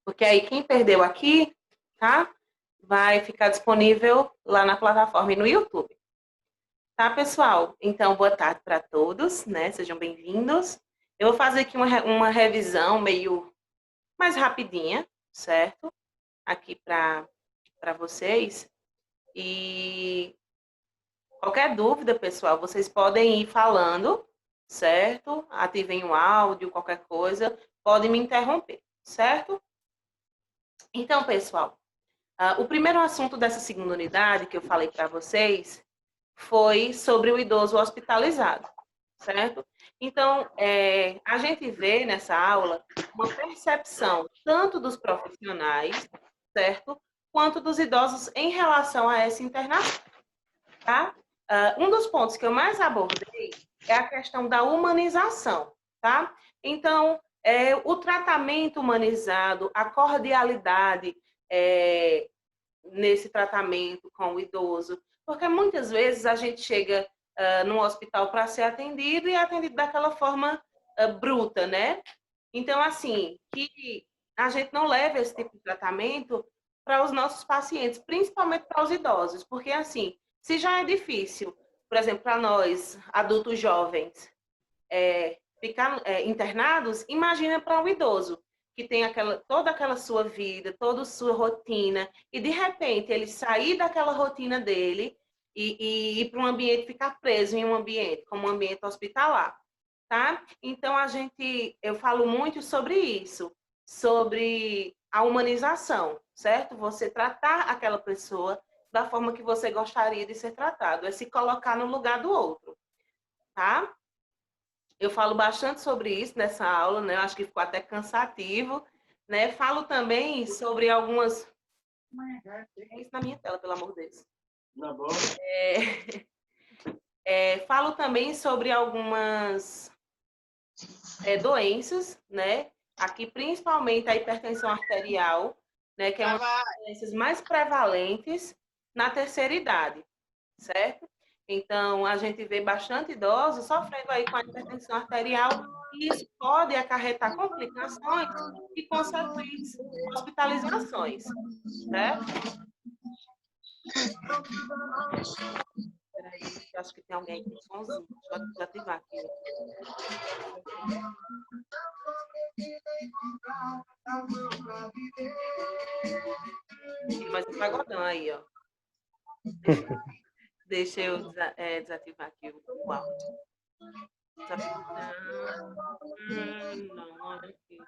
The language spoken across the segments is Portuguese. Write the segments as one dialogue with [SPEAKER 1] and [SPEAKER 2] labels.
[SPEAKER 1] Porque aí quem perdeu aqui, tá? Vai ficar disponível lá na plataforma e no YouTube. Tá, pessoal? Então, boa tarde para todos, né? Sejam bem-vindos. Eu vou fazer aqui uma revisão meio mais rapidinha, certo? Aqui para vocês. E qualquer dúvida, pessoal, vocês podem ir falando, certo? Ativem o áudio, qualquer coisa, podem me interromper, certo? Então, pessoal, o primeiro assunto dessa segunda unidade que eu falei para vocês foi sobre o idoso hospitalizado, certo? Então, a gente vê nessa aula uma percepção tanto dos profissionais, certo? Quanto dos idosos em relação a essa internação, tá? Um dos pontos que eu mais abordei é a questão da humanização, tá? Então, o tratamento humanizado, a cordialidade nesse tratamento com o idoso, porque muitas vezes a gente chega num hospital para ser atendido e é atendido daquela forma bruta, né? Então, assim, que a gente não leva esse tipo de tratamento para os nossos pacientes, principalmente para os idosos, porque, assim, se já é difícil, por exemplo, para nós, adultos jovens, ficar internados, imagina para um idoso, que tem toda aquela sua vida, toda a sua rotina, e de repente ele sair daquela rotina dele e ir para um ambiente, ficar preso em um ambiente, como um ambiente hospitalar, tá? Então, eu falo muito sobre isso, sobre a humanização, certo? Você tratar aquela pessoa da forma que você gostaria de ser tratado, é se colocar no lugar do outro, tá? Eu falo bastante sobre isso nessa aula, né? Eu acho que ficou até cansativo, né? Falo também sobre algumas... É isso na minha tela, pelo amor de Deus. Tá bom. Falo também sobre algumas doenças, né? Aqui, principalmente a hipertensão arterial, né? Que é uma das doenças mais prevalentes na terceira idade, certo? Então, a gente vê bastante idosos sofrendo aí com a hipertensão arterial e isso pode acarretar complicações e consequentes hospitalizações, certo? Espera aí, eu acho que tem alguém com somzinho. Deixa eu desativar aqui. Tem mais um pagodão aí, ó. Deixa eu desativar aqui o áudio. Não, olha aqui.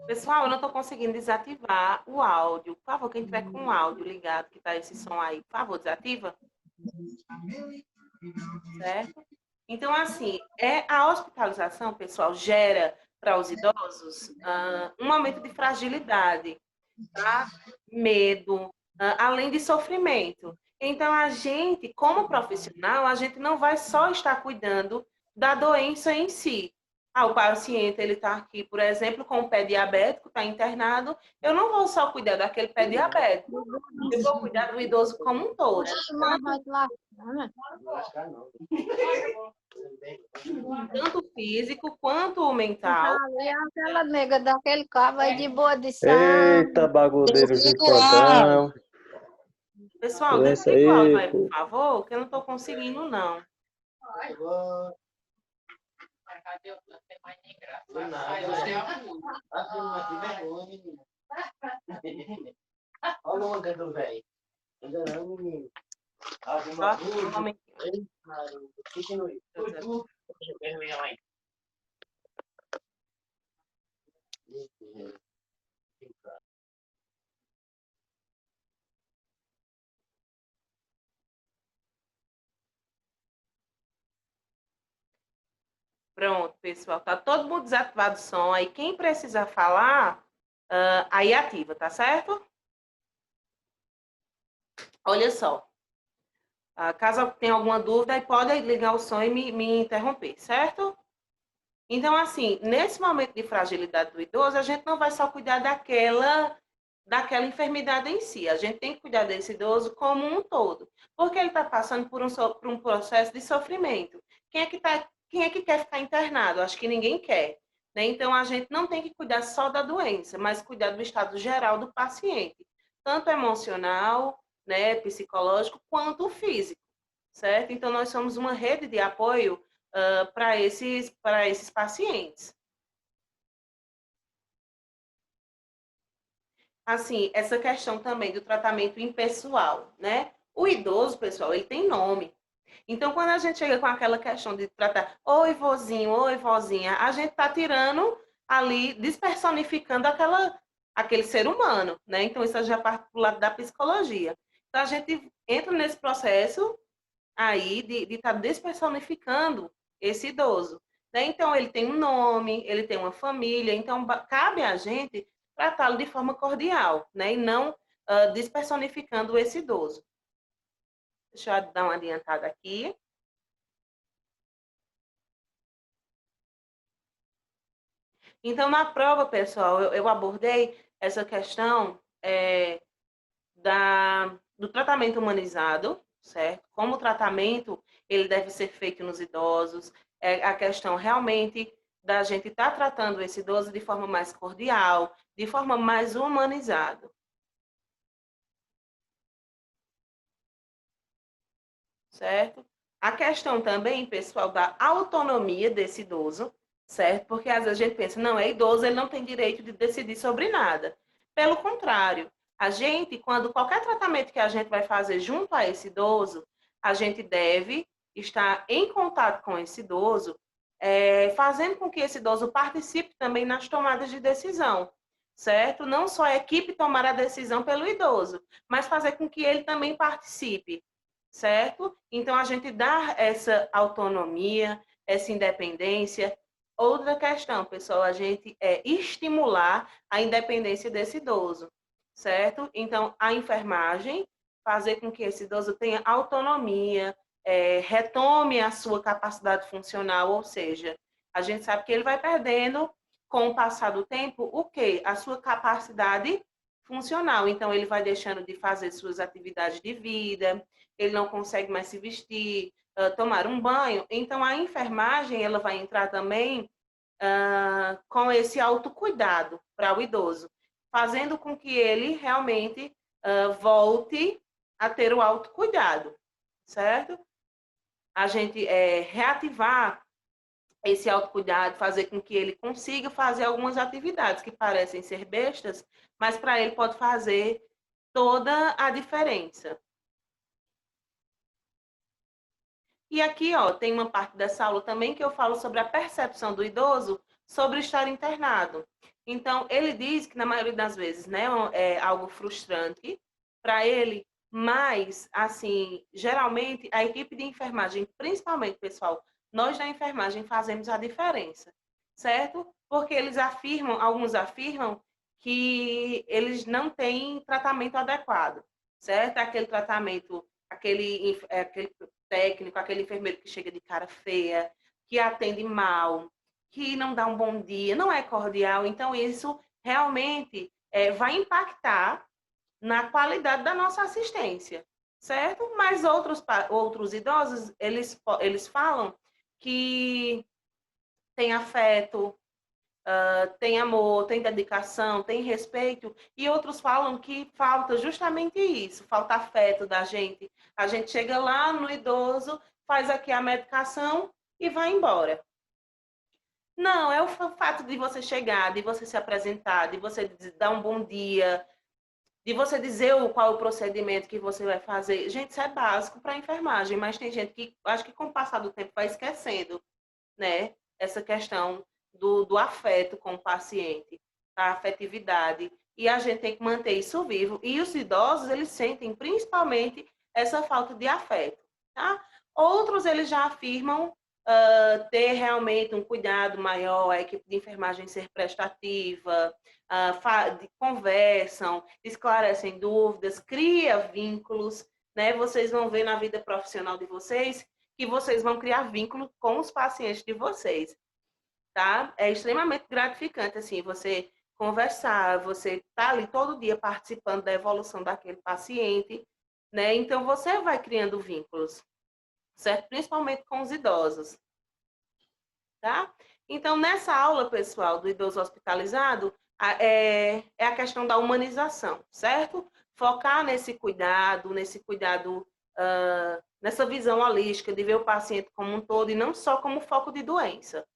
[SPEAKER 1] Pessoal, eu não estou conseguindo desativar o áudio. Por favor, quem tiver com o áudio ligado, que está esse som aí, por favor, desativa. Certo? Então, assim, a hospitalização, pessoal, gera para os idosos um aumento de fragilidade, tá? Medo, além de sofrimento. Então, a gente, como profissional, a gente não vai só estar cuidando da doença em si. O paciente ele está aqui, por exemplo, com o pé diabético, está internado. Eu não vou só cuidar daquele pé diabético. Eu vou cuidar do idoso como um todo. Tanto físico quanto mental.
[SPEAKER 2] Aquela nega daquele cabo aí de boa de saúde.
[SPEAKER 3] Eita, bagulheiros de plantão.
[SPEAKER 1] Pessoal, desliga o áudio aí, por favor, que eu não estou conseguindo, não.
[SPEAKER 4] Olha o onda do velho. Ainda não, menino.
[SPEAKER 1] Pronto, pessoal. Tá todo mundo desativado o som. Aí quem precisar falar, aí ativa, tá certo? Olha só. Caso tenha alguma dúvida, aí pode ligar o som e me interromper, certo? Então, assim, nesse momento de fragilidade do idoso, a gente não vai só cuidar daquela daquela enfermidade em si. A gente tem que cuidar desse idoso como um todo, porque ele está passando por um processo de sofrimento. Quem é que quer ficar internado? Acho que ninguém quer, né? Então, a gente não tem que cuidar só da doença, mas cuidar do estado geral do paciente, tanto emocional, né, psicológico, quanto físico, certo? Então, nós somos uma rede de apoio para esses pacientes. Assim, essa questão também do tratamento impessoal, né? O idoso, pessoal, ele tem nome. Então, quando a gente chega com aquela questão de tratar, oi, vozinho, oi, vozinha, a gente tá tirando ali, despersonificando aquele ser humano, né? Então, isso já parte do lado da psicologia. Então, a gente entra nesse processo aí de estar despersonificando esse idoso, né? Então, ele tem um nome, ele tem uma família, então cabe a gente tratá-lo de forma cordial, né? E não despersonificando esse idoso. Deixa eu dar uma adiantada aqui. Então, na prova, pessoal, eu abordei essa questão do tratamento humanizado, certo? Como o tratamento ele deve ser feito nos idosos, a questão realmente da gente estar tratando esse idoso de forma mais cordial, de forma mais humanizada. Certo? A questão também, pessoal, da autonomia desse idoso, certo? Porque às vezes a gente pensa, não, é idoso, ele não tem direito de decidir sobre nada. Pelo contrário, a gente, quando qualquer tratamento que a gente vai fazer junto a esse idoso, a gente deve estar em contato com esse idoso, fazendo com que esse idoso participe também nas tomadas de decisão, certo? Não só a equipe tomar a decisão pelo idoso, mas fazer com que ele também participe, certo? Então, a gente dá essa autonomia, essa independência. Outra questão, pessoal, a gente estimular a independência desse idoso, certo? Então, a enfermagem, fazer com que esse idoso tenha autonomia, retome a sua capacidade funcional, ou seja, a gente sabe que ele vai perdendo, com o passar do tempo, o quê? A sua capacidade funcional. Então, ele vai deixando de fazer suas atividades de vida, ele não consegue mais se vestir, tomar um banho. Então, a enfermagem ela vai entrar também com esse autocuidado para o idoso, fazendo com que ele realmente volte a ter o autocuidado, certo? A gente reativar esse autocuidado, fazer com que ele consiga fazer algumas atividades que parecem ser bestas, mas para ele pode fazer toda a diferença. E aqui, ó, tem uma parte dessa aula também que eu falo sobre a percepção do idoso sobre estar internado. Então, ele diz que na maioria das vezes, né, é algo frustrante para ele, mas, assim, geralmente a equipe de enfermagem, principalmente, pessoal, nós da enfermagem fazemos a diferença, certo? Porque alguns afirmam que eles não têm tratamento adequado, certo? Aquele tratamento, aquele técnico, aquele enfermeiro que chega de cara feia, que atende mal, que não dá um bom dia, não é cordial. Então, isso realmente vai impactar na qualidade da nossa assistência, certo? Mas outros idosos, eles falam que tem afeto, tem amor, tem dedicação, tem respeito, e outros falam que falta justamente isso, falta afeto da gente. A gente chega lá no idoso, faz aqui a medicação e vai embora. Não, é o fato de você chegar, de você se apresentar, de você dar um bom dia, de você dizer qual é o procedimento que você vai fazer. Gente, isso é básico para a enfermagem, mas tem gente que, acho que com o passar do tempo, vai esquecendo, né? Essa questão do afeto com o paciente, a afetividade. E a gente tem que manter isso vivo. E os idosos, eles sentem principalmente essa falta de afeto, tá? Outros, eles já afirmam ter realmente um cuidado maior, a equipe de enfermagem ser prestativa, conversam, esclarecem dúvidas, cria vínculos, né? Vocês vão ver na vida profissional de vocês que vocês vão criar vínculo com os pacientes de vocês, tá? É extremamente gratificante, assim, você conversar, você está ali todo dia participando da evolução daquele paciente, né? Então, você vai criando vínculos, certo? Principalmente com os idosos, tá? Então, nessa aula, pessoal, do idoso hospitalizado, é a questão da humanização, certo? Focar nesse cuidado, nessa visão holística de ver o paciente como um todo e não só como foco de doença,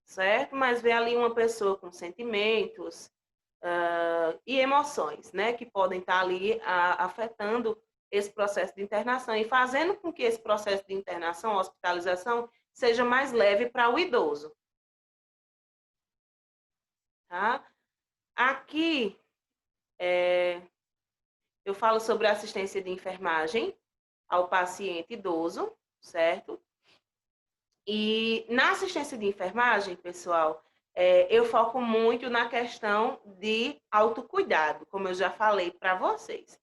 [SPEAKER 1] certo? Mas ver ali uma pessoa com sentimentos e emoções, né? Que podem estar ali afetando esse processo de internação e fazendo com que esse processo de internação, hospitalização, seja mais leve para o idoso. Tá? Aqui, eu falo sobre assistência de enfermagem ao paciente idoso, certo? E na assistência de enfermagem, pessoal, eu foco muito na questão de autocuidado, como eu já falei para vocês,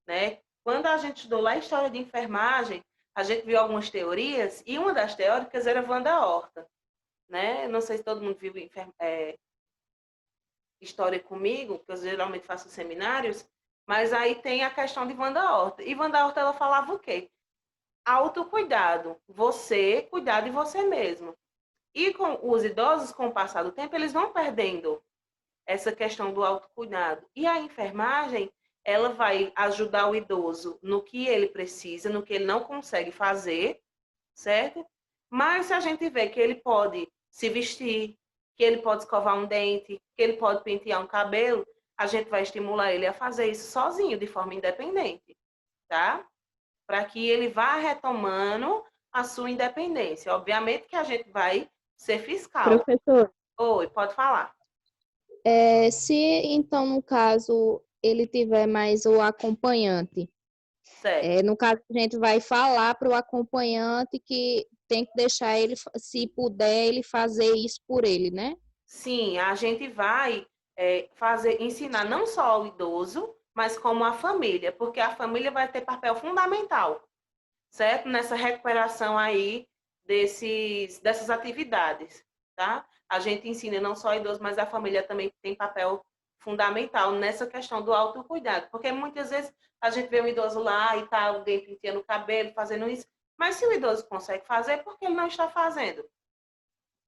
[SPEAKER 1] né? Quando a gente estudou lá a história de enfermagem, a gente viu algumas teorias, e uma das teóricas era Wanda Horta, né? Não sei se todo mundo viu história comigo, porque eu geralmente faço seminários, mas aí tem a questão de Wanda Horta. E Wanda Horta, ela falava o quê? Autocuidado, você cuidar de você mesmo. E com os idosos, com o passar do tempo, eles vão perdendo essa questão do autocuidado. E a enfermagem, ela vai ajudar o idoso no que ele precisa, no que ele não consegue fazer, certo? Mas se a gente vê que ele pode se vestir, que ele pode escovar um dente, que ele pode pentear um cabelo, a gente vai estimular ele a fazer isso sozinho, de forma independente, tá? Para que ele vá retomando a sua independência. Obviamente que a gente vai ser fiscal.
[SPEAKER 2] Professor,
[SPEAKER 1] Oi, pode falar.
[SPEAKER 2] se então, no caso, ele tiver mais o acompanhante,
[SPEAKER 1] Certo.
[SPEAKER 2] no caso, a gente vai falar para o acompanhante que tem que deixar ele, se puder, ele fazer isso por ele, né?
[SPEAKER 1] Sim, a gente vai ensinar não só ao idoso, mas como a família, porque a família vai ter papel fundamental, certo? Nessa recuperação aí dessas atividades, tá? A gente ensina não só ao idoso, mas a família também tem papel fundamental nessa questão do autocuidado, porque muitas vezes a gente vê um idoso lá e tá alguém penteando o cabelo, fazendo isso, mas se o idoso consegue fazer, por que ele não está fazendo?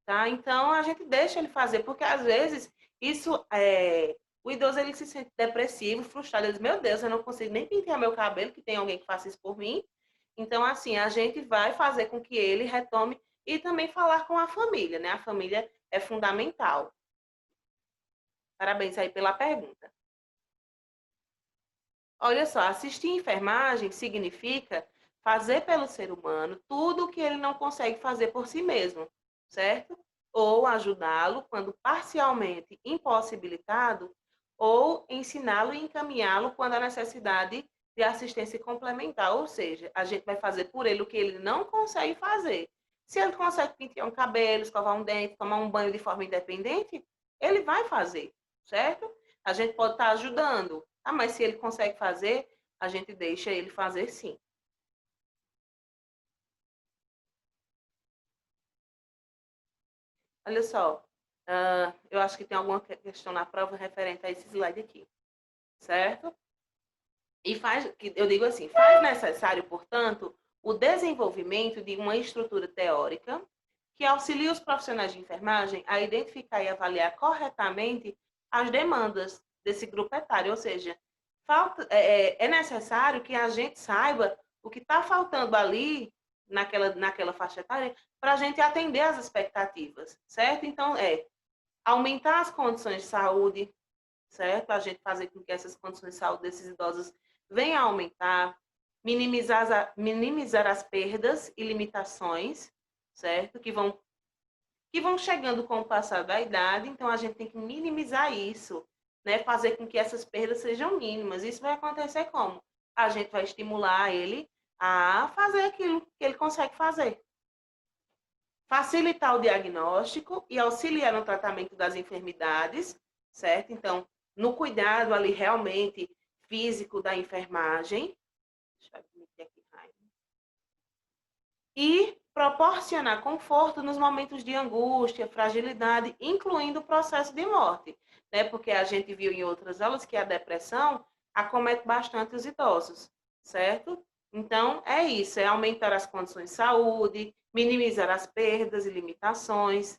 [SPEAKER 1] Tá? Então, a gente deixa ele fazer, porque às vezes o idoso ele se sente depressivo, frustrado, ele diz, meu Deus, eu não consigo nem pentear meu cabelo, que tem alguém que faça isso por mim. Então, assim, a gente vai fazer com que ele retome e também falar com a família, né? A família é fundamental. Parabéns aí pela pergunta. Olha só, assistir enfermagem significa fazer pelo ser humano tudo o que ele não consegue fazer por si mesmo, certo? Ou ajudá-lo quando parcialmente impossibilitado, ou ensiná-lo e encaminhá-lo quando há necessidade de assistência complementar. Ou seja, a gente vai fazer por ele o que ele não consegue fazer. Se ele consegue pentear um cabelo, escovar um dente, tomar um banho de forma independente, ele vai fazer, certo? A gente pode estar ajudando. Ah, mas se ele consegue fazer, a gente deixa ele fazer sim. Olha só, eu acho que tem alguma questão na prova referente a esse slide aqui, certo? E eu digo assim, faz necessário, portanto, o desenvolvimento de uma estrutura teórica que auxilie os profissionais de enfermagem a identificar e avaliar corretamente as demandas desse grupo etário, ou seja, é necessário que a gente saiba o que está faltando ali naquela faixa etária para a gente atender às expectativas, certo? Então, aumentar as condições de saúde, certo? A gente fazer com que essas condições de saúde desses idosos venham a aumentar, minimizar as perdas e limitações, certo? Que vão chegando com o passar da idade, então a gente tem que minimizar isso, né? Fazer com que essas perdas sejam mínimas. Isso vai acontecer como? A gente vai estimular ele a fazer aquilo que ele consegue fazer. Facilitar o diagnóstico e auxiliar no tratamento das enfermidades, certo? Então, no cuidado ali realmente físico da enfermagem. Deixa eu admitir aqui. E proporcionar conforto nos momentos de angústia, fragilidade, incluindo o processo de morte. né? Porque a gente viu em outras aulas que a depressão acomete bastante os idosos, certo? Então, é isso, é aumentar as condições de saúde, minimizar as perdas e limitações,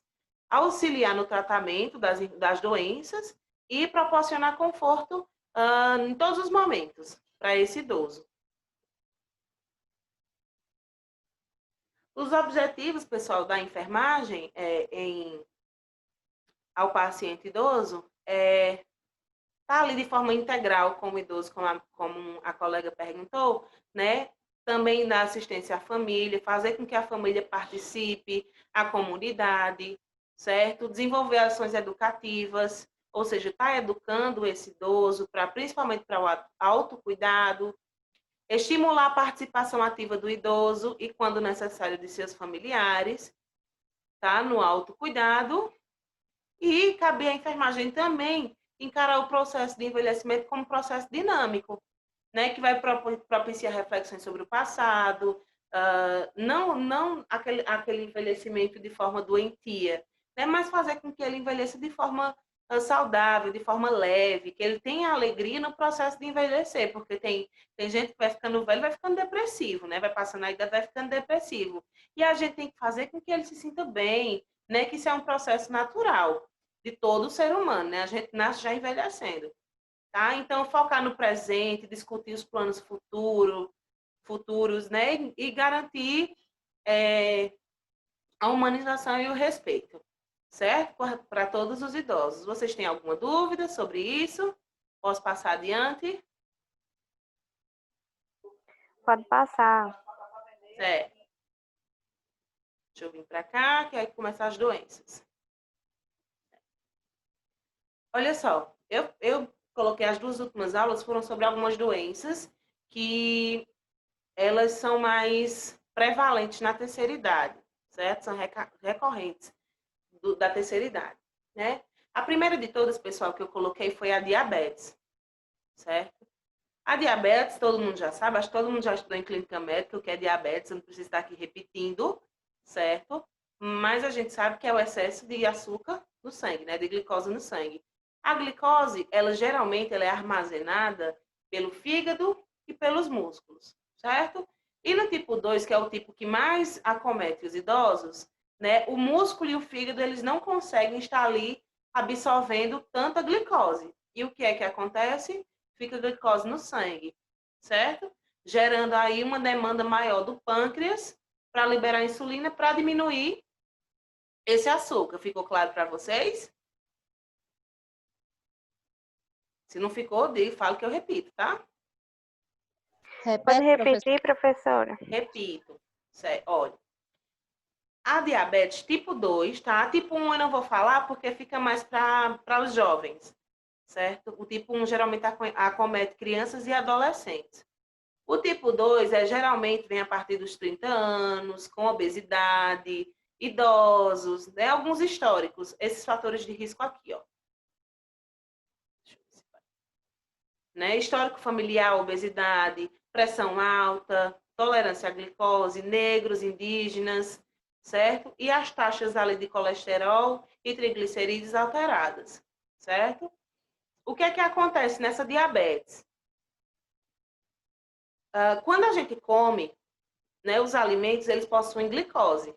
[SPEAKER 1] auxiliar no tratamento das doenças e proporcionar conforto em todos os momentos para esse idoso. Os objetivos, pessoal, da enfermagem ao paciente idoso é estar ali de forma integral com o idoso, como a colega perguntou, né? Também dar assistência à família, fazer com que a família participe, a comunidade, certo? Desenvolver ações educativas, ou seja, estar educando esse idoso, principalmente para o autocuidado, estimular a participação ativa do idoso e, quando necessário, de seus familiares, tá? No autocuidado. E cabe à enfermagem também encarar o processo de envelhecimento como um processo dinâmico, né? Que vai propiciar reflexões sobre o passado, não aquele envelhecimento de forma doentia, né? Mas fazer com que ele envelheça de forma saudável, de forma leve, que ele tenha alegria no processo de envelhecer, porque tem gente que vai ficando velho, vai ficando depressivo, né? Vai passando a idade, vai ficando depressivo. E a gente tem que fazer com que ele se sinta bem, né? Que isso é um processo natural de todo ser humano, né? A gente nasce já envelhecendo, tá? Então, focar no presente, discutir os planos futuros, né? E garantir a humanização e o respeito, certo? Para todos os idosos. Vocês têm alguma dúvida sobre isso? Posso passar adiante?
[SPEAKER 5] Pode passar.
[SPEAKER 1] Certo. Deixa eu vir para cá, que aí começam as doenças. Olha só, eu coloquei as 2 últimas aulas, foram sobre algumas doenças que elas são mais prevalentes na terceira idade, certo? São recorrentes da terceira idade, né? A primeira de todas, pessoal, que eu coloquei foi a diabetes, certo? A diabetes, todo mundo já sabe, acho que todo mundo já estudou em clínica médica o que é diabetes, eu não preciso estar aqui repetindo, certo? Mas a gente sabe que é o excesso de açúcar no sangue, né? De glicose no sangue. A glicose, ela geralmente é armazenada pelo fígado e pelos músculos, certo? E no tipo 2, que é o tipo que mais acomete os idosos, né? O músculo e o fígado, eles não conseguem estar ali absorvendo tanta glicose. E o que é que acontece? Fica glicose no sangue, certo? Gerando aí uma demanda maior do pâncreas para liberar insulina para diminuir esse açúcar. Ficou claro para vocês? Se não ficou, falo que eu repito, tá?
[SPEAKER 5] Pode
[SPEAKER 2] Repete,
[SPEAKER 5] repetir, professora?
[SPEAKER 1] Repito. Certo. Olha, a diabetes tipo 2, tá? Tipo 1 eu não vou falar porque fica mais para os jovens, certo? O tipo 1 geralmente acomete crianças e adolescentes. O tipo 2 geralmente vem a partir dos 30 anos, com obesidade, idosos, né? Alguns históricos, esses fatores de risco aqui, ó. Né? Histórico familiar, obesidade, pressão alta, tolerância à glicose, negros, indígenas, certo? E as taxas ali de colesterol e triglicerídeos alteradas, certo? O que é que acontece nessa diabetes? Quando a gente come, né, os alimentos, eles possuem glicose,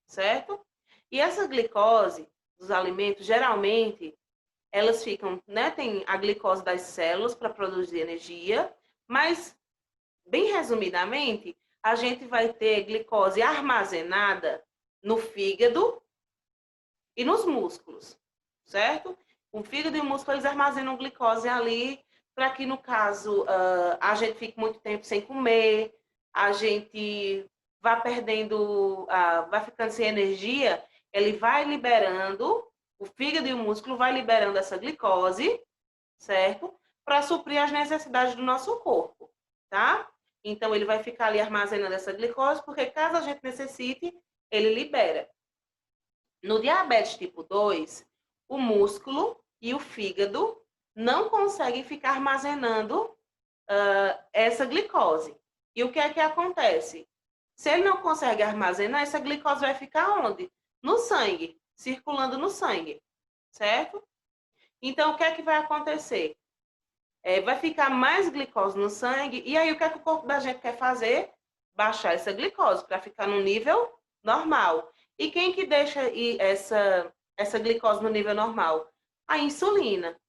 [SPEAKER 1] certo? E essa glicose dos alimentos, geralmente, elas ficam, né, tem a glicose das células para produzir energia, mas, bem resumidamente, a gente vai ter glicose armazenada no fígado e nos músculos, certo? O fígado e o músculo, eles armazenam glicose ali para que, no caso, a gente fique muito tempo sem comer, a gente vá perdendo, vai ficando sem energia, ele vai liberando, o fígado e o músculo vai liberando essa glicose, certo? Para suprir as necessidades do nosso corpo, tá? Então, ele vai ficar ali armazenando essa glicose, porque caso a gente necessite, ele libera. No diabetes tipo 2, o músculo e o fígado não conseguem ficar armazenando essa glicose. E o que é que acontece? Se ele não consegue armazenar, essa glicose vai ficar onde? No sangue, circulando no sangue, certo? Então, o que é que vai acontecer? Vai ficar mais glicose no sangue, e aí o que é que o corpo da gente quer fazer? Baixar essa glicose para ficar no nível normal. E quem que deixa essa glicose no nível normal? A insulina,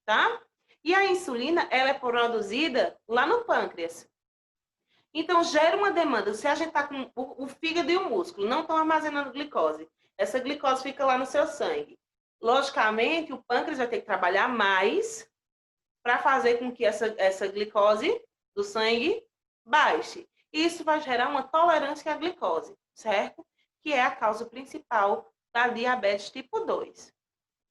[SPEAKER 1] tá? E a insulina, ela é produzida lá no pâncreas. Então, gera uma demanda. Se a gente está com o fígado e o músculo não estão armazenando glicose, essa glicose fica lá no seu sangue. Logicamente, o pâncreas vai ter que trabalhar mais para fazer com que essa glicose do sangue baixe. Isso vai gerar uma tolerância à glicose, certo? Que é a causa principal da diabetes tipo 2,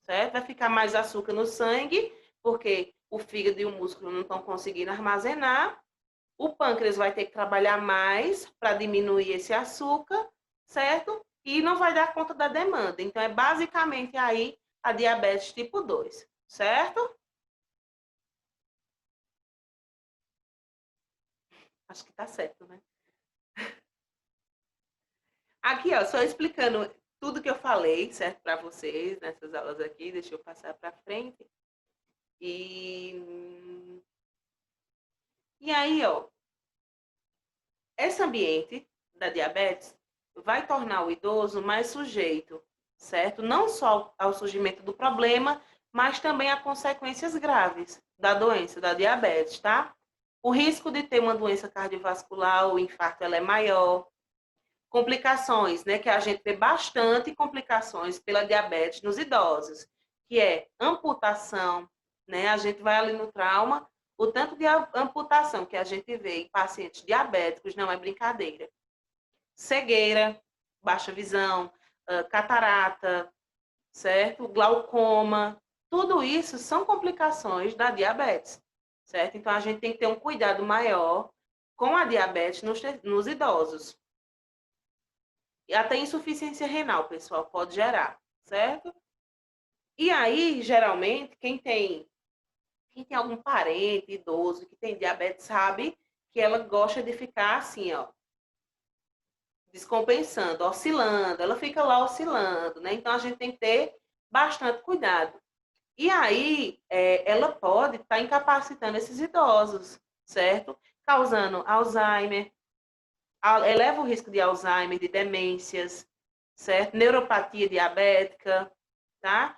[SPEAKER 1] certo? Vai ficar mais açúcar no sangue, porque o fígado e o músculo não estão conseguindo armazenar. O pâncreas vai ter que trabalhar mais para diminuir esse açúcar, certo? E não vai dar conta da demanda. Então, é basicamente aí a diabetes tipo 2, certo? Acho que tá certo, né? Aqui, ó, só explicando tudo que eu falei, certo, para vocês nessas aulas aqui. Deixa eu passar para frente. E aí, ó, esse ambiente da diabetes vai tornar o idoso mais sujeito, certo? Não só ao surgimento do problema, mas também a consequências graves da doença, da diabetes, tá? O risco de ter uma doença cardiovascular, o infarto, ela é maior. Complicações, né, que a gente vê bastante complicações pela diabetes nos idosos, que é amputação, né? A gente vai ali no trauma, o tanto de amputação que a gente vê em pacientes diabéticos não é brincadeira. Cegueira, baixa visão, catarata, certo? Glaucoma, tudo isso são complicações da diabetes, certo? Então, a gente tem que ter um cuidado maior com a diabetes nos idosos. E até insuficiência renal, pessoal, pode gerar, certo? E aí, geralmente, quem tem algum parente idoso que tem diabetes sabe que ela gosta de ficar assim, ó, descompensando, oscilando, ela fica lá oscilando, né? Então, a gente tem que ter bastante cuidado. E aí, ela pode estar incapacitando esses idosos, certo? Causando Alzheimer, eleva o risco de Alzheimer, de demências, certo? Neuropatia diabética, tá?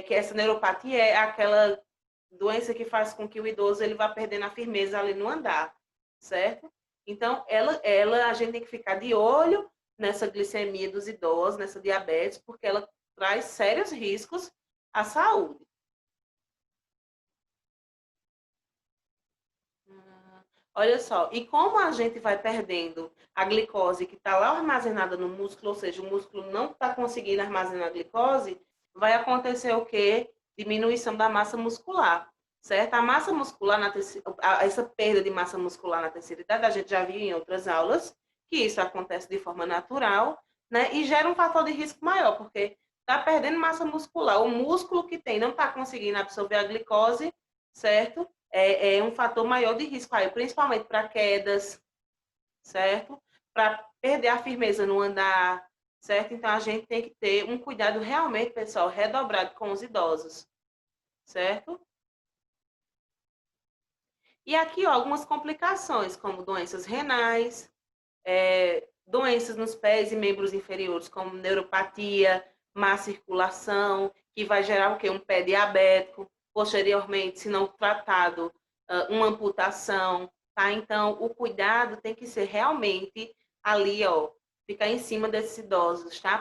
[SPEAKER 1] Que essa neuropatia é aquela doença que faz com que o idoso ele vá perdendo a firmeza ali no andar, certo? Então, a gente tem que ficar de olho nessa glicemia dos idosos, nessa diabetes, porque ela traz sérios riscos à saúde. Olha só, e como a gente vai perdendo a glicose que está lá armazenada no músculo, ou seja, o músculo não está conseguindo armazenar a glicose, vai acontecer o quê? Diminuição da massa muscular, certo? A massa muscular, essa perda de massa muscular na terceira idade, a gente já viu em outras aulas, que isso acontece de forma natural, né? E gera um fator de risco maior, porque está perdendo massa muscular. O músculo que tem não está conseguindo absorver a glicose, certo? É um fator maior de risco aí, principalmente para quedas, certo? Para perder a firmeza no andar, certo? Então, a gente tem que ter um cuidado realmente, pessoal, redobrado com os idosos, certo? E aqui, ó, algumas complicações, como doenças renais, doenças nos pés e membros inferiores, como neuropatia, má circulação, que vai gerar o quê? Um pé diabético. Posteriormente, se não tratado, uma amputação, tá? Então, o cuidado tem que ser realmente ali, ó, ficar em cima desses idosos, tá?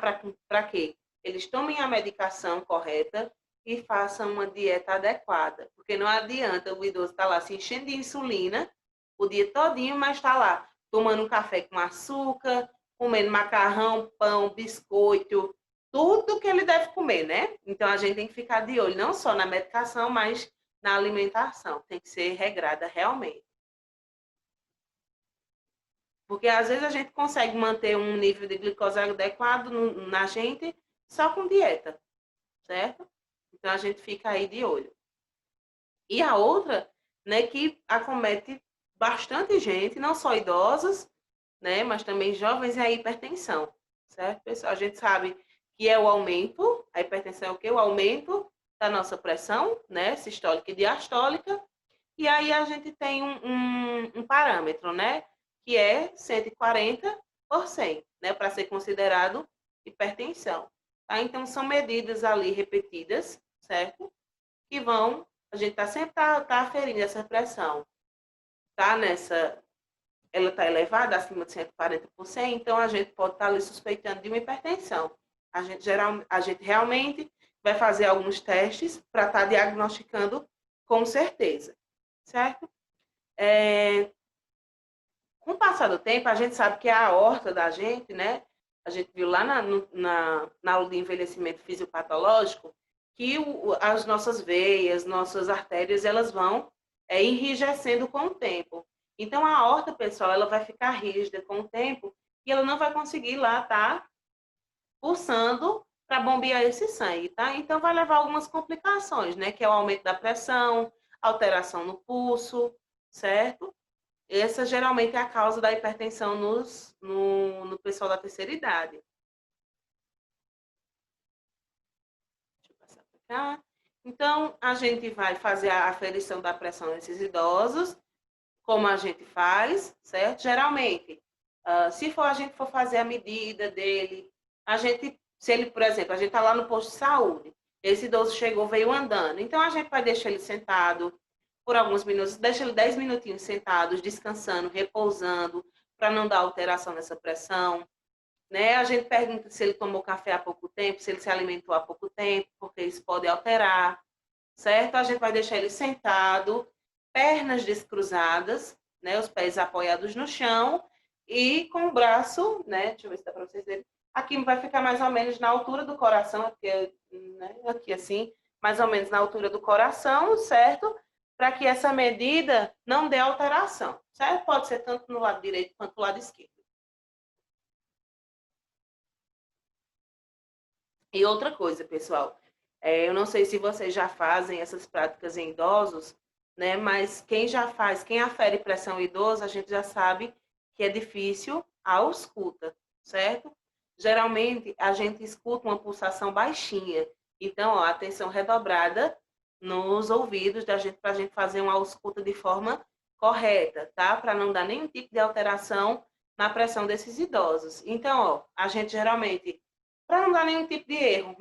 [SPEAKER 1] Para quê? Eles tomem a medicação correta e façam uma dieta adequada. Porque não adianta o idoso estar lá se enchendo de insulina o dia todinho, mas está lá tomando um café com açúcar, comendo macarrão, pão, biscoito, tudo que ele deve comer, né? Então, a gente tem que ficar de olho, não só na medicação, mas na alimentação. Tem que ser regrada realmente. Porque, às vezes, a gente consegue manter um nível de glicose adequado na gente só com dieta, certo? Então, a gente fica aí de olho. E a outra, né, que acomete bastante gente, não só idosos, né, mas também jovens, é a hipertensão, certo, pessoal? A gente sabe que é o aumento, a hipertensão é o quê? O aumento da nossa pressão, né, sistólica e diastólica, e aí a gente tem um parâmetro, né, que é 140/100, né, para ser considerado hipertensão. Tá? Então, são medidas ali repetidas, certo? Que vão, a gente sempre tá aferindo essa pressão, tá ela está elevada, acima de 140%, então a gente pode estar ali suspeitando de uma hipertensão. A gente realmente vai fazer alguns testes para estar diagnosticando com certeza, certo? Com o passar do tempo, a gente sabe que a aorta da gente, né? A gente viu lá na aula de envelhecimento fisiopatológico que as nossas veias, nossas artérias, elas vão enrijecendo com o tempo. Então, a aorta, pessoal, ela vai ficar rígida com o tempo e ela não vai conseguir lá estar pulsando para bombear esse sangue, tá? Então, vai levar algumas complicações, né? Que é o aumento da pressão, alteração no pulso, certo? Essa geralmente é a causa da hipertensão no pessoal da terceira idade. Deixa eu passar para cá. Então, a gente vai fazer a aferição da pressão nesses idosos, como a gente faz, certo? Geralmente, se a gente for fazer a medida dele, se ele, por exemplo, a gente está lá no posto de saúde, esse idoso chegou, veio andando, então a gente vai deixar ele sentado por alguns minutos, deixa ele 10 minutinhos sentados, descansando, repousando, para não dar alteração nessa pressão, né? A gente pergunta se ele tomou café há pouco tempo, se ele se alimentou há pouco tempo, porque isso pode alterar, certo? A gente vai deixar ele sentado, pernas descruzadas, né? Os pés apoiados no chão e com o braço, né? Deixa eu ver se dá para vocês verem. Aqui vai ficar mais ou menos na altura do coração, aqui, né? Aqui assim, mais ou menos na altura do coração, certo? Para que essa medida não dê alteração, certo? Pode ser tanto no lado direito quanto no lado esquerdo. E outra coisa, pessoal, eu não sei se vocês já fazem essas práticas em idosos, né? Mas quem já faz, quem afere pressão idosa, a gente já sabe que é difícil a ausculta, certo? Geralmente, a gente escuta uma pulsação baixinha. Então, ó, atenção redobrada nos ouvidos da gente, para a gente fazer uma ausculta de forma correta, tá? Para não dar nenhum tipo de alteração na pressão desses idosos. Então, ó, a gente geralmente, para não dar nenhum tipo de erro,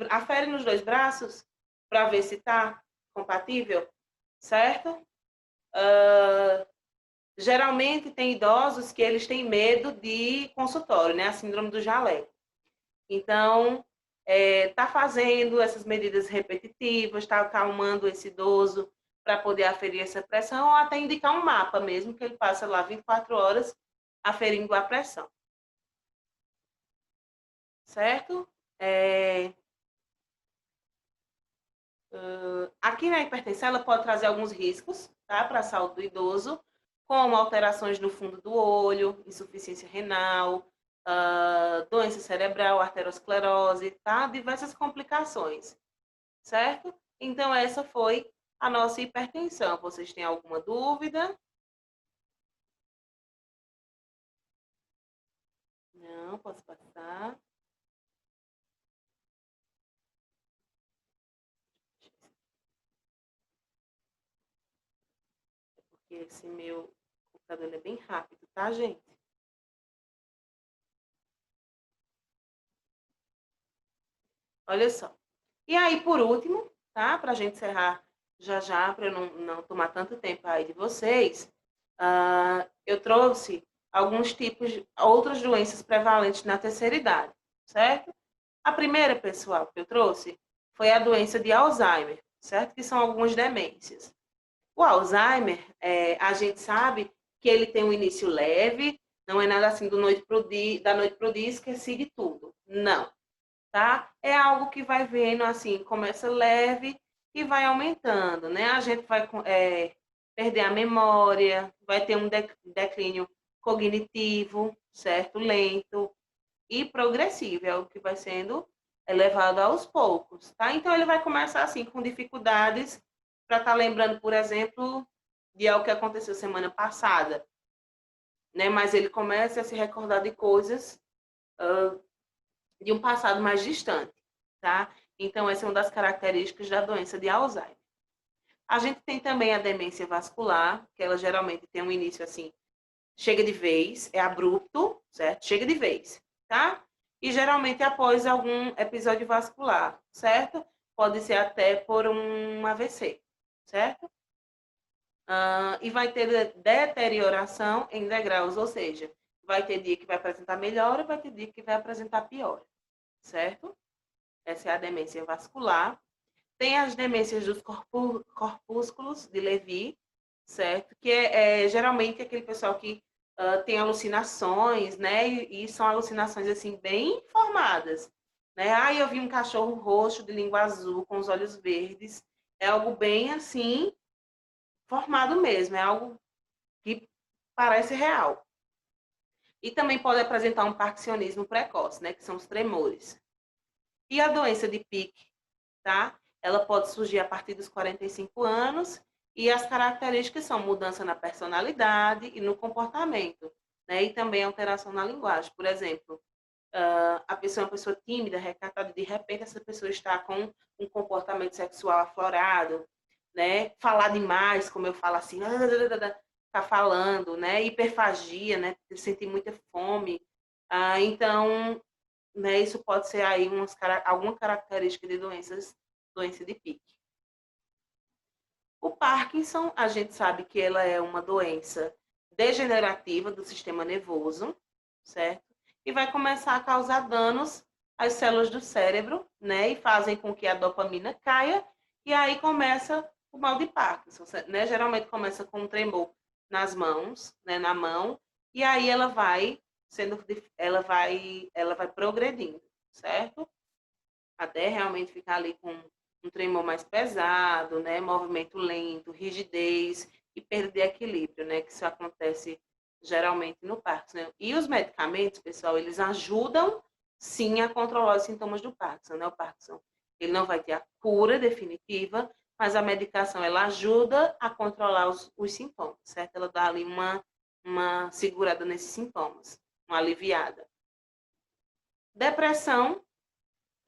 [SPEAKER 1] afere nos dois braços para ver se está compatível, certo? Geralmente tem idosos que eles têm medo de consultório, né? A síndrome do jaleco. Então, tá fazendo essas medidas repetitivas, tá acalmando esse idoso para poder aferir essa pressão, ou até indicar um mapa mesmo, que ele passa lá 24 horas aferindo a pressão. Certo? Aqui na hipertensão, ela pode trazer alguns riscos, tá? Para a saúde do idoso, como alterações no fundo do olho, insuficiência renal, doença cerebral, arteriosclerose, tá? Diversas complicações, certo? Então, essa foi a nossa hipertensão. Vocês têm alguma dúvida? Não, posso passar. Porque esse meu computador é bem rápido, tá, gente? Olha só. E aí, por último, tá? Para a gente encerrar já, para eu não tomar tanto tempo aí de vocês, eu trouxe alguns tipos de outras doenças prevalentes na terceira idade, certo? A primeira, pessoal, que eu trouxe foi a doença de Alzheimer, certo? Que são algumas demências. O Alzheimer, a gente sabe que ele tem um início leve, não é nada assim da noite para o dia esqueci de tudo. Não, tá? É algo que vai vendo assim, começa leve e vai aumentando, né? A gente vai perder a memória, vai ter um declínio cognitivo, certo? Lento e progressivo, é o que vai sendo elevado aos poucos, tá? Então, ele vai começar assim, com dificuldades, para estar lembrando, por exemplo, de algo que aconteceu semana passada, né? Mas ele começa a se recordar de coisas de um passado mais distante, tá? Então, essa é uma das características da doença de Alzheimer. A gente tem também a demência vascular, que ela geralmente tem um início assim, chega de vez, é abrupto, certo? Chega de vez, tá? E geralmente após algum episódio vascular, certo? Pode ser até por um AVC, certo? E vai ter deterioração em degraus, ou seja, vai ter dia que vai apresentar melhora, vai ter dia que vai apresentar pior, certo? Essa é a demência vascular. Tem as demências dos corpúsculos de Lewy, certo? Que é geralmente aquele pessoal que tem alucinações, né? E são alucinações, assim, bem formadas, né? Eu vi um cachorro roxo de língua azul com os olhos verdes. É algo bem, assim, formado mesmo. É algo que parece real. E também pode apresentar um parkinsonismo precoce, né? Que são os tremores. E a doença de Pick, tá? Ela pode surgir a partir dos 45 anos e as características são mudança na personalidade e no comportamento, né? E também alteração na linguagem. Por exemplo, a pessoa é uma pessoa tímida, recatada, de repente essa pessoa está com um comportamento sexual aflorado, né? Falar demais, como eu falo assim, tá falando, né? Hiperfagia, né? Sentir muita fome. Então, né, isso pode ser aí alguma característica de doença de Pick. O Parkinson, a gente sabe que ela é uma doença degenerativa do sistema nervoso, certo? E vai começar a causar danos às células do cérebro, né? E fazem com que a dopamina caia, e aí começa o mal de Parkinson, né? Geralmente começa com um tremor nas mãos, né? Na mão, e aí ela vai progredindo, certo? Até realmente ficar ali com um tremor mais pesado, né? Movimento lento, rigidez e perda de equilíbrio, né? Que isso acontece geralmente no Parkinson, né? E os medicamentos, pessoal, eles ajudam sim a controlar os sintomas do Parkinson, né? O Parkinson, ele não vai ter a cura definitiva, mas a medicação, ela ajuda a controlar os sintomas, certo? Ela dá ali uma segurada nesses sintomas, uma aliviada. Depressão,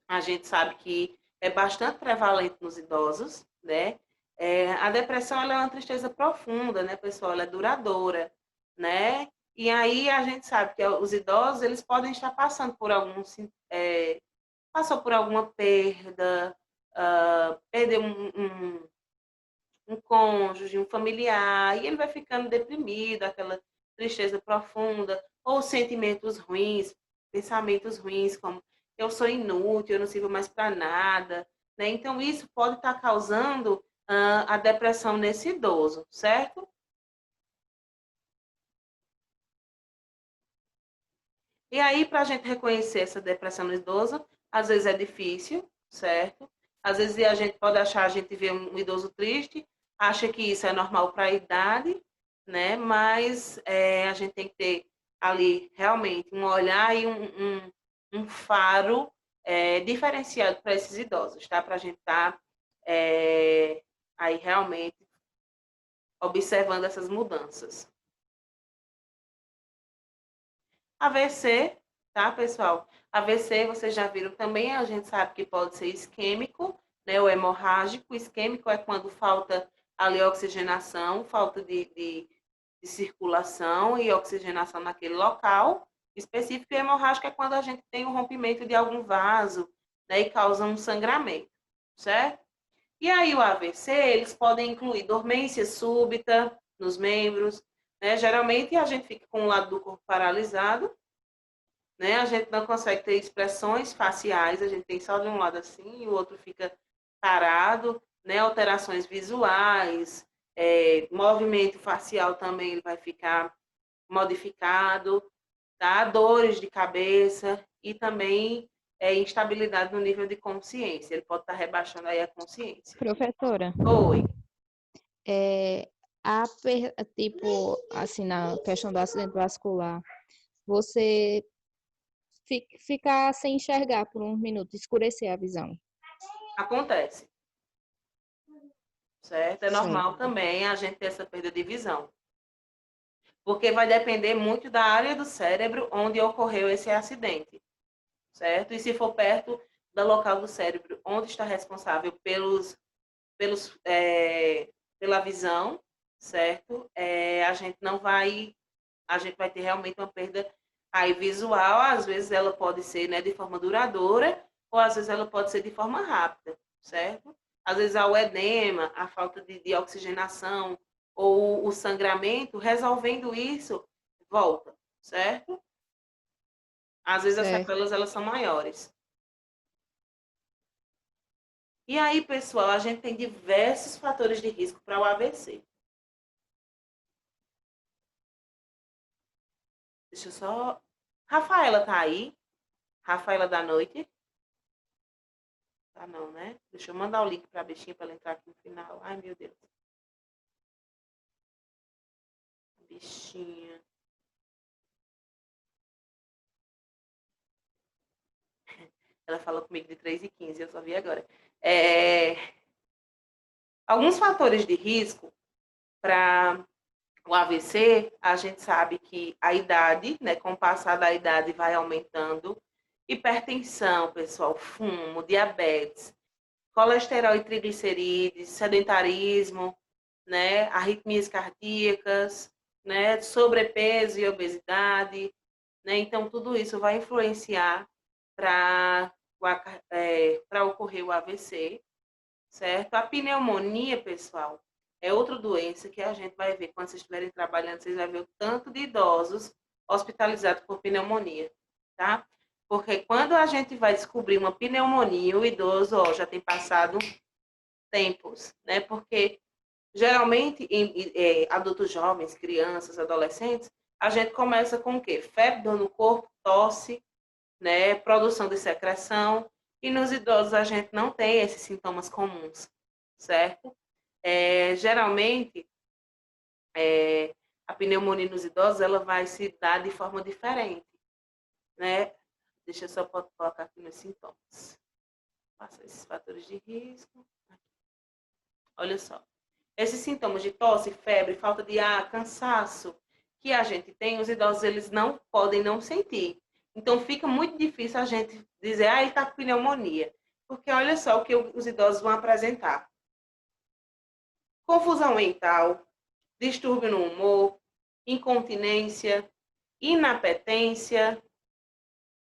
[SPEAKER 1] a gente sabe que é bastante prevalente nos idosos, né? A depressão, ela é uma tristeza profunda, né, pessoal? Ela é duradoura, né? E aí a gente sabe que os idosos, eles podem estar passando por passou por alguma perda, perdeu um cônjuge, um familiar, e ele vai ficando deprimido, aquela tristeza profunda, ou sentimentos ruins, pensamentos ruins, como eu sou inútil, eu não sirvo mais para nada, né? Então, isso pode estar causando a depressão nesse idoso, certo? E aí, para a gente reconhecer essa depressão no idoso, às vezes é difícil, certo? Às vezes a gente pode achar, a gente vê um idoso triste, acha que isso é normal para a idade, né? Mas a gente tem que ter ali realmente um olhar e um faro diferenciado para esses idosos, tá? Para a gente estar aí realmente observando essas mudanças. AVC, tá, pessoal? AVC, vocês já viram também, a gente sabe que pode ser isquêmico, né, ou hemorrágico. Isquêmico é quando falta ali oxigenação, falta de circulação e oxigenação naquele local específico. E hemorrágico é quando a gente tem um rompimento de algum vaso, né, e causa um sangramento, certo? E aí o AVC, eles podem incluir dormência súbita nos membros, né? Geralmente a gente fica com um lado do corpo paralisado, né? A gente não consegue ter expressões faciais, a gente tem só de um lado assim e o outro fica parado, né? Alterações visuais, movimento facial também ele vai ficar modificado, tá? Dores de cabeça e também instabilidade no nível de consciência. Ele pode estar rebaixando aí a consciência.
[SPEAKER 2] Professora,
[SPEAKER 1] Oi.
[SPEAKER 2] tipo, assim, na questão do acidente vascular, você ficar sem enxergar por um minuto, escurecer a visão.
[SPEAKER 1] Acontece. Certo? É normal
[SPEAKER 2] Certo.
[SPEAKER 1] também a gente ter essa perda de visão. Porque vai depender muito da área do cérebro onde ocorreu esse acidente. Certo? E se for perto da local do cérebro, onde está responsável pela visão, certo? A gente vai ter realmente uma perda aí visual, às vezes ela pode ser, né, de forma duradoura, ou às vezes ela pode ser de forma rápida, certo? Às vezes há o edema, a falta de oxigenação, ou o sangramento, resolvendo isso, volta, certo? Às vezes as
[SPEAKER 2] Certo.
[SPEAKER 1] sequelas elas são maiores. E aí, pessoal, a gente tem diversos fatores de risco para o AVC. Deixa eu só... Rafaela tá aí? Rafaela da noite? Tá não, né? Deixa eu mandar o link para a bichinha para ela entrar aqui no final. Ai, meu Deus. Bichinha. Ela falou comigo de 3h15, eu só vi agora. Alguns fatores de risco para o AVC, a gente sabe que a idade, né, com o passar da idade vai aumentando. Hipertensão, pessoal, fumo, diabetes, colesterol e triglicerídeos, sedentarismo, né, arritmias cardíacas, né, sobrepeso e obesidade, né? Então, tudo isso vai influenciar para ocorrer o AVC, certo? A pneumonia, pessoal, é outra doença que a gente vai ver quando vocês estiverem trabalhando, vocês vão ver o tanto de idosos hospitalizados por pneumonia, tá? Porque quando a gente vai descobrir uma pneumonia, o idoso já tem passado tempos, né? Porque geralmente em adultos jovens, crianças, adolescentes, a gente começa com o quê? Febre, dor no corpo, tosse, né? Produção de secreção. E nos idosos a gente não tem esses sintomas comuns, certo? Geralmente, a pneumonia nos idosos ela vai se dar de forma diferente, né? Deixa eu só colocar aqui nos sintomas. Passa esses fatores de risco. Olha só. Esses sintomas de tosse, febre, falta de ar, cansaço que a gente tem, os idosos eles não podem não sentir. Então fica muito difícil a gente dizer, ele está com pneumonia. Porque olha só o que os idosos vão apresentar. Confusão mental, distúrbio no humor, incontinência, inapetência,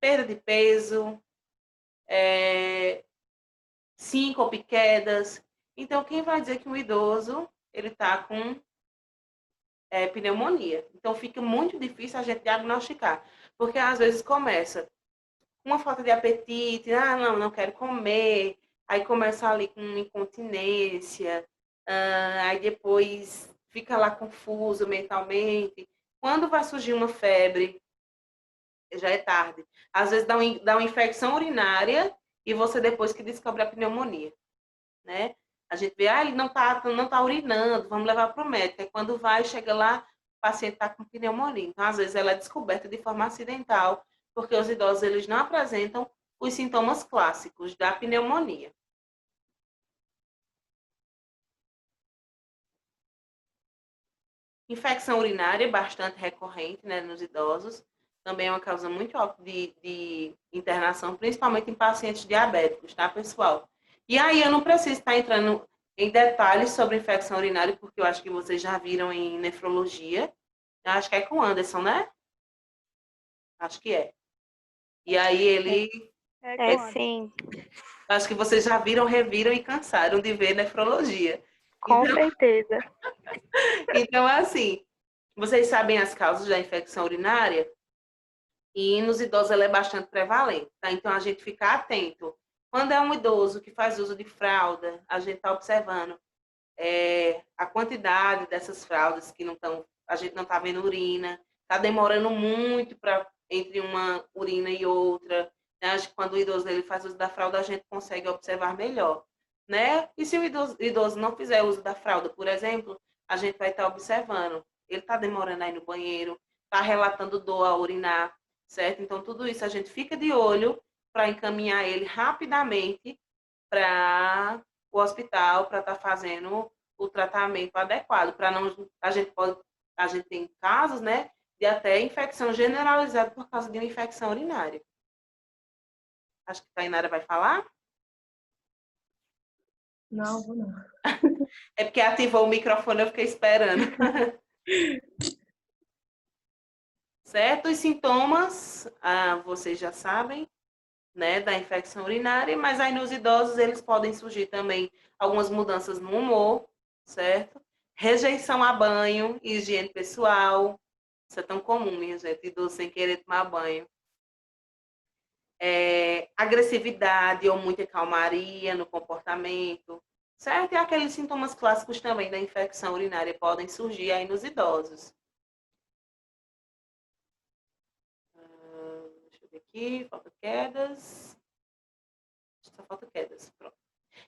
[SPEAKER 1] perda de peso, síncope, quedas. Então, quem vai dizer que um idoso ele está com pneumonia? Então, fica muito difícil a gente diagnosticar, porque às vezes começa com uma falta de apetite, não quero comer, aí começa ali com incontinência, aí depois fica lá confuso mentalmente. Quando vai surgir uma febre, já é tarde. Às vezes dá uma infecção urinária e você depois que descobre a pneumonia, né? A gente vê, ele não tá urinando, vamos levar para o médico. Aí quando vai, chega lá, o paciente está com pneumonia. Então, às vezes, ela é descoberta de forma acidental, porque os idosos eles não apresentam os sintomas clássicos da pneumonia. Infecção urinária é bastante recorrente, né, nos idosos. Também é uma causa muito alta de internação, principalmente em pacientes diabéticos, tá, pessoal? E aí eu não preciso estar entrando em detalhes sobre infecção urinária, porque eu acho que vocês já viram em nefrologia. Eu acho que é com o Anderson, né? Acho que é. E aí ele...
[SPEAKER 5] Sim,
[SPEAKER 1] Acho que vocês já viram, reviram e cansaram de ver nefrologia.
[SPEAKER 5] com certeza.
[SPEAKER 1] Então, assim, vocês sabem as causas da infecção urinária? E nos idosos ela é bastante prevalente, tá? Então, a gente fica atento. Quando é um idoso que faz uso de fralda, a gente está observando a quantidade dessas fraldas que a gente não está vendo urina, está demorando muito entre uma urina e outra. Né? Acho que quando o idoso ele faz uso da fralda, a gente consegue observar melhor. Né? E se o idoso não fizer uso da fralda, por exemplo, a gente vai estar observando. Ele está demorando aí no banheiro, está relatando dor ao urinar, certo? Então, tudo isso a gente fica de olho para encaminhar ele rapidamente para o hospital, para estar fazendo o tratamento adequado. Para não, a gente tem casos, né, de até infecção generalizada por causa de uma infecção urinária. Acho que a Tainara vai falar.
[SPEAKER 6] Não, vou não.
[SPEAKER 1] É porque ativou o microfone, eu fiquei esperando. Certo? Os sintomas, vocês já sabem, né, da infecção urinária, mas aí nos idosos eles podem surgir também algumas mudanças no humor, certo? Rejeição a banho, higiene pessoal, isso é tão comum, minha gente, idoso sem querer tomar banho. Agressividade ou muita calmaria no comportamento, certo? E aqueles sintomas clássicos também da infecção urinária podem surgir aí nos idosos. Deixa eu ver aqui, falta quedas. Só falta quedas, pronto.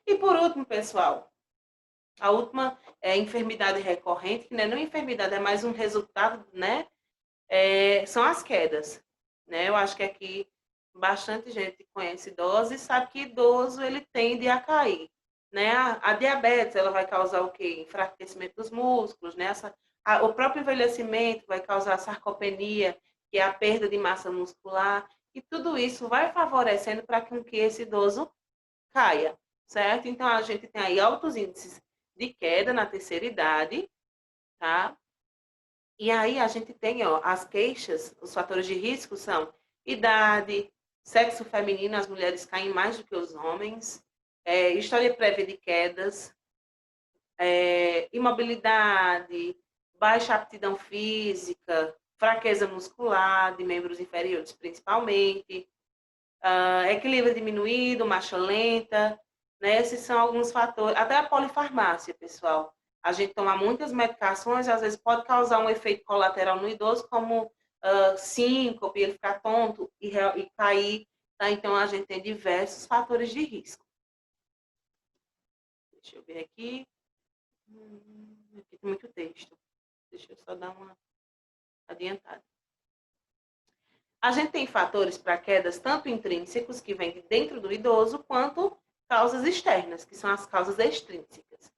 [SPEAKER 1] E por último, pessoal, a última é a enfermidade recorrente, que não é nem enfermidade, é mais um resultado, né? São as quedas, né? Eu acho que aqui bastante gente conhece idosos e sabe que idoso ele tende a cair, né? A diabetes, ela vai causar o quê? Enfraquecimento dos músculos, né? O próprio envelhecimento vai causar sarcopenia, que é a perda de massa muscular, e tudo isso vai favorecendo para que esse idoso caia, certo? Então, a gente tem aí altos índices de queda na terceira idade, tá? E aí a gente tem, ó, as queixas, os fatores de risco são idade, sexo feminino, as mulheres caem mais do que os homens, história prévia de quedas, imobilidade, baixa aptidão física, fraqueza muscular de membros inferiores principalmente, equilíbrio diminuído, marcha lenta, né? Esses são alguns fatores, até a polifarmácia, pessoal. A gente toma muitas medicações, às vezes pode causar um efeito colateral no idoso, como síncope, ele ficar tonto e cair, tá? Então, a gente tem diversos fatores de risco. Deixa eu ver aqui. Aqui tem muito texto. Deixa eu só dar uma adiantada. A gente tem fatores para quedas tanto intrínsecos, que vêm de dentro do idoso, quanto causas externas, que são as causas extrínsecas.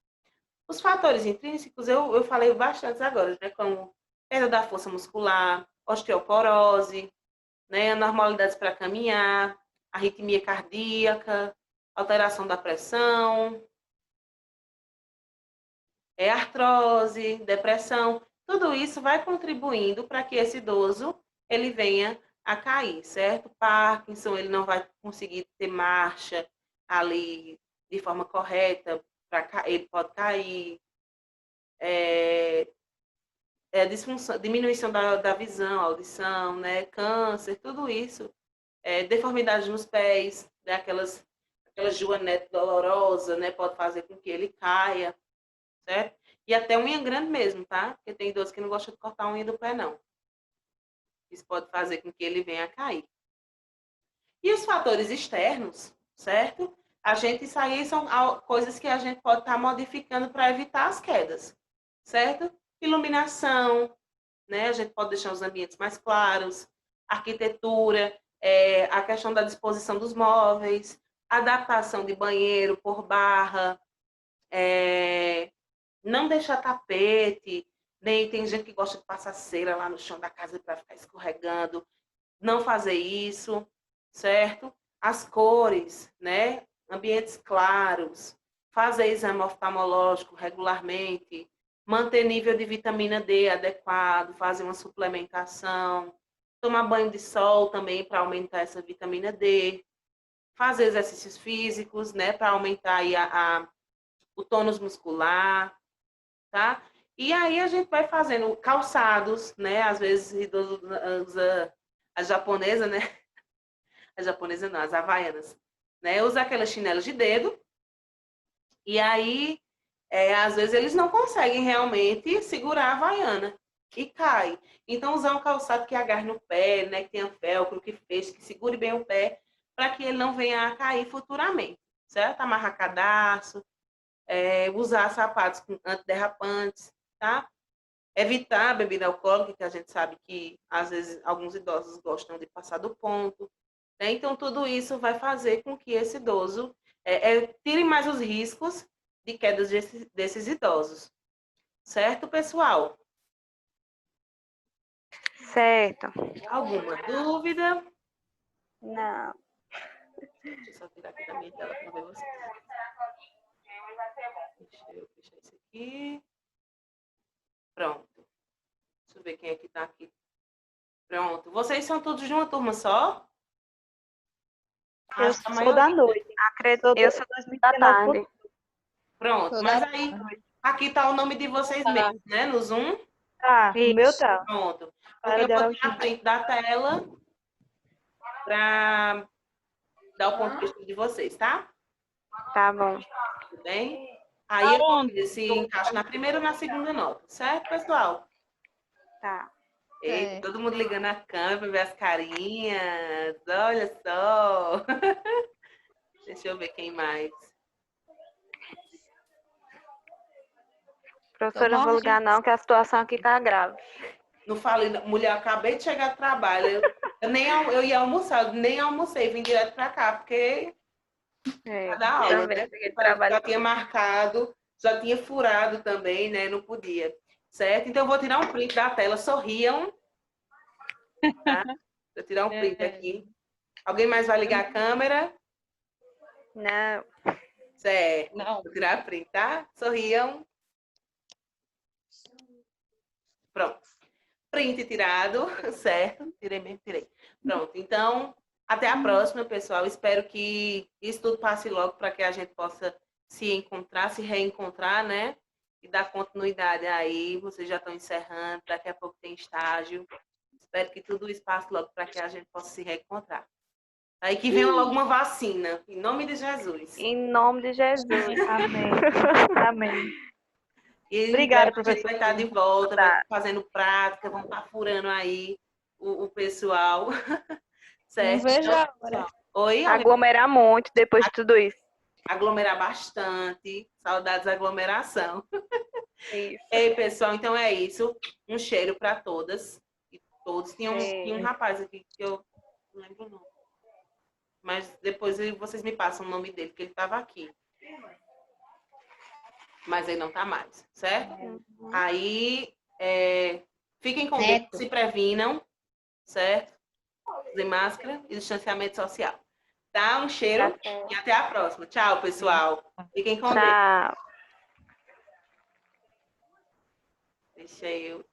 [SPEAKER 1] Os fatores intrínsecos, eu falei bastante agora, né? Como perda da força muscular, osteoporose, né? Anormalidades para caminhar, arritmia cardíaca, alteração da pressão, artrose, depressão. Tudo isso vai contribuindo para que esse idoso ele venha a cair, certo? Parkinson, ele não vai conseguir ter marcha ali de forma correta, ele pode cair. Disfunção, diminuição da visão, audição, né? Câncer, tudo isso. Deformidade nos pés, né? Aquelas joanetes dolorosas, né? Pode fazer com que ele caia, certo? E até unha grande mesmo, tá? Porque tem idosos que não gostam de cortar a unha do pé, não. Isso pode fazer com que ele venha a cair. E os fatores externos, certo? Isso aí são coisas que a gente pode estar modificando para evitar as quedas, certo? Iluminação, né? A gente pode deixar os ambientes mais claros, arquitetura, a questão da disposição dos móveis, adaptação de banheiro por barra, não deixar tapete, nem tem gente que gosta de passar cera lá no chão da casa para ficar escorregando, não fazer isso, certo? As cores, né? Ambientes claros, fazer exame oftalmológico regularmente, manter nível de vitamina D adequado, fazer uma suplementação, tomar banho de sol também para aumentar essa vitamina D, fazer exercícios físicos, né, para aumentar aí o tônus muscular, tá? E aí a gente vai fazendo calçados, né? Às vezes idoso usa a japonesa, né? A japonesa não, as havaianas, né? Usa aquelas chinelas de dedo. E aí, às vezes eles não conseguem realmente segurar a havaiana e cai. Então, usar um calçado que agarre no pé, né? Que tenha velcro, que feche, que segure bem o pé, para que ele não venha a cair futuramente, certo? Amarrar cadarço, usar sapatos antiderrapantes, tá? Evitar a bebida alcoólica, que a gente sabe que, às vezes, alguns idosos gostam de passar do ponto. Né? Então, tudo isso vai fazer com que esse idoso tire mais os riscos de quedas desses idosos. Certo, pessoal?
[SPEAKER 5] Certo.
[SPEAKER 1] Alguma dúvida?
[SPEAKER 5] Não.
[SPEAKER 1] Deixa eu só tirar aqui da minha tela para ver vocês. Deixa eu fechar isso aqui. Pronto. Deixa eu ver quem é que está aqui. Pronto. Vocês são todos de uma turma só?
[SPEAKER 5] Eu
[SPEAKER 1] Acho que a
[SPEAKER 5] sou da
[SPEAKER 1] maioria.
[SPEAKER 5] noite. Eu sou 2019 por
[SPEAKER 1] Pronto.
[SPEAKER 2] Toda
[SPEAKER 1] Mas aí, aqui está o nome de vocês mesmos, né? No Zoom.
[SPEAKER 5] Tá, o meu tá.
[SPEAKER 1] Pronto.
[SPEAKER 5] Para
[SPEAKER 1] Porque eu
[SPEAKER 5] dela
[SPEAKER 1] vou tirar a print da tela para dar o ponto de vista de vocês, tá?
[SPEAKER 5] Tá bom.
[SPEAKER 1] Tudo bem? Aí eu vou ver se encaixa na primeira ou na segunda nota, certo, pessoal?
[SPEAKER 5] Tá.
[SPEAKER 1] Eita, todo mundo ligando a câmera para ver as carinhas. Olha só. Deixa eu ver quem mais.
[SPEAKER 5] Professora, não vou ligar não, que a situação aqui tá grave.
[SPEAKER 1] Não falei, mulher, eu acabei de chegar do trabalho. Eu ia almoçar, eu nem almocei, vim direto para cá, porque da aula, né? Já tinha marcado, já tinha furado também, né? Não podia. Certo? Então eu vou tirar um print da tela. Sorriam. Tá? Vou tirar um print aqui. Alguém mais vai ligar a câmera?
[SPEAKER 5] Não.
[SPEAKER 1] Certo.
[SPEAKER 2] Não.
[SPEAKER 1] Vou tirar print, tá? Sorriam. Pronto. Print tirado, certo? Tirei mesmo, tirei. Pronto. Então, até a próxima, pessoal. Espero que isso tudo passe logo para que a gente possa se encontrar, se reencontrar, né? E dar continuidade aí. Vocês já estão encerrando, daqui a pouco tem estágio. Espero que tudo isso passe logo para que a gente possa se reencontrar. Aí que venha logo uma vacina, em nome de Jesus.
[SPEAKER 5] Em nome de Jesus. Amém. Amém.
[SPEAKER 1] E
[SPEAKER 5] Obrigada,
[SPEAKER 1] a gente vai estar de volta, vai estar fazendo prática, vamos estar furando aí o pessoal. Certo?
[SPEAKER 2] Não vejo a hora.
[SPEAKER 1] Pessoal, oi?
[SPEAKER 5] Aglomerar muito depois de tudo isso.
[SPEAKER 1] Aglomerar bastante. Saudades da aglomeração.
[SPEAKER 5] Isso.
[SPEAKER 1] Ei, pessoal, então é isso. Um cheiro para todas e todos. Tinha um rapaz aqui que eu não lembro o nome. Mas depois vocês me passam o nome dele, que ele estava aqui. Mas ele não está mais, certo? Aí, fiquem com Deus, se previnam, certo? Usem máscara e distanciamento social. Tá? Um cheiro e até a próxima. Tchau, pessoal. Fiquem com Deus.
[SPEAKER 5] Tchau.
[SPEAKER 1] Deixa eu